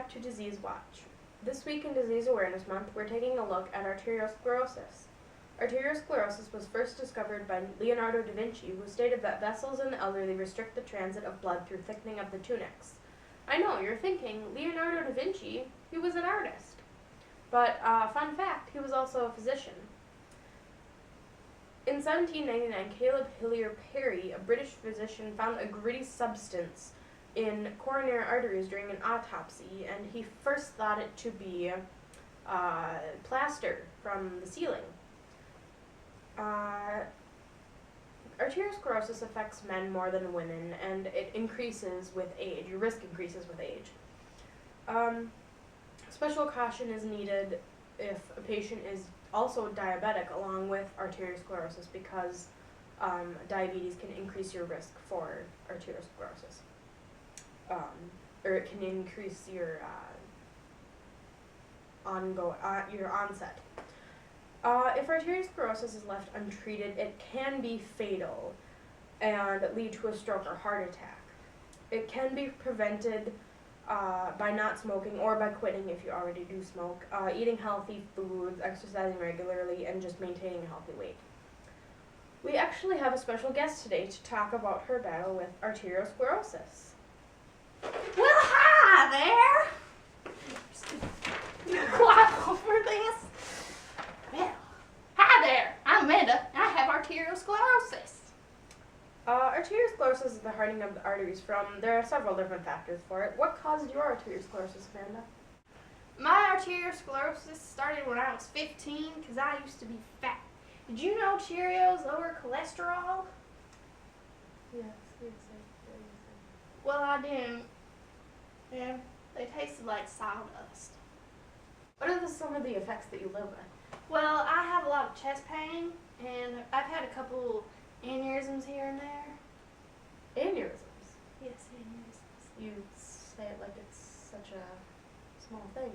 back to Disease Watch. This week in Disease Awareness Month, we're taking a look at arteriosclerosis. Arteriosclerosis was first discovered by Leonardo da Vinci, who stated that vessels in the elderly restrict the transit of blood through thickening of the tunics. I know, you're thinking, Leonardo da Vinci, he was an artist. But, fun fact, he was also a physician. In 1799, Caleb Hillier Perry, a British physician, found a gritty substance in coronary arteries during an autopsy, and he first thought it to be plaster from the ceiling. Arteriosclerosis affects men more than women, and it increases with age. Your risk increases with age. Special caution is needed if a patient is also diabetic along with arteriosclerosis, because diabetes can increase your risk for arteriosclerosis. Or it can increase your your onset. If arteriosclerosis is left untreated, it can be fatal and lead to a stroke or heart attack. It can be prevented by not smoking or by quitting if you already do smoke, eating healthy foods, exercising regularly, and just maintaining a healthy weight. We actually have a special guest today to talk about her battle with arteriosclerosis. Well, hi there. Clap over this. Well, hi there. I'm Amanda, and I have arteriosclerosis. Arteriosclerosis is the hardening of the arteries there are several different factors for it. What caused your arteriosclerosis, Amanda? My arteriosclerosis started when I was 15 because I used to be fat. Did you know Cheerios lower cholesterol? Yes. Well, I didn't. Yeah, they tasted like sawdust. What are some of the effects that you live with? Well, I have a lot of chest pain, and I've had a couple aneurysms here and there. Aneurysms? Yes, aneurysms. You say it like it's such a small thing.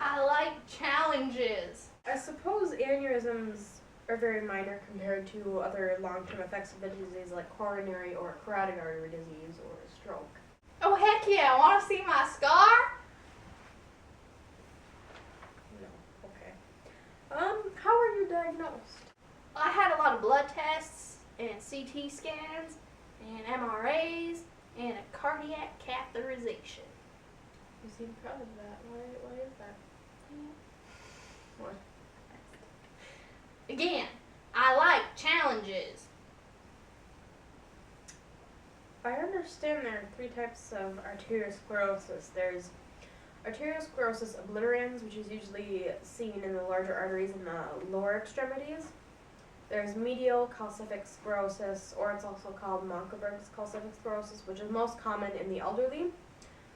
I like challenges. I suppose aneurysms are very minor compared to other long-term effects of the disease like coronary or carotid artery disease or stroke. Oh, heck yeah. Want to see my scar? No. Okay. How were you diagnosed? I had a lot of blood tests and CT scans and MRAs and a cardiac catheterization. You seem proud of that. Why is that? What? Again, I like challenges. I understand there are 3 types of arteriosclerosis. There's arteriosclerosis obliterans, which is usually seen in the larger arteries in the lower extremities. There's medial calcific sclerosis, or it's also called Monkeberg's calcific sclerosis, which is most common in the elderly.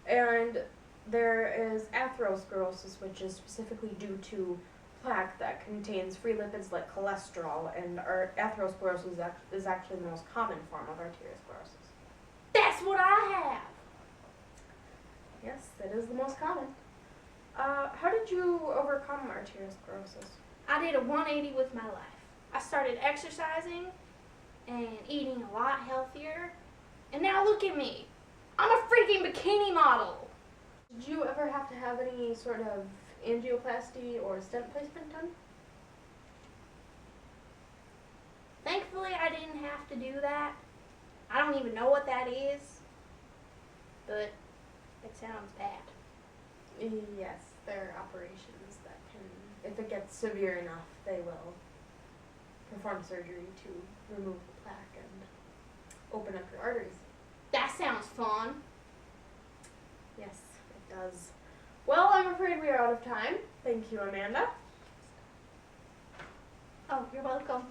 And there is atherosclerosis, which is specifically due to plaque that contains free lipids like cholesterol, and atherosclerosis is actually the most common form of arteriosclerosis. That's what I have. Yes, it is the most common. How did you overcome arteriosclerosis? I did a 180 with my life. I started exercising and eating a lot healthier, and now look at me. I'm a freaking bikini model. Did you ever have to have any sort of angioplasty or stent placement done? Thankfully, I didn't have to do that. I don't even know what that is, but it sounds bad. Yes, there are operations that can, if it gets severe enough, they will perform surgery to remove the plaque and open up your arteries. That sounds fun. Yes, it does. Well, I'm afraid we are out of time. Thank you, Amanda. Oh, you're welcome.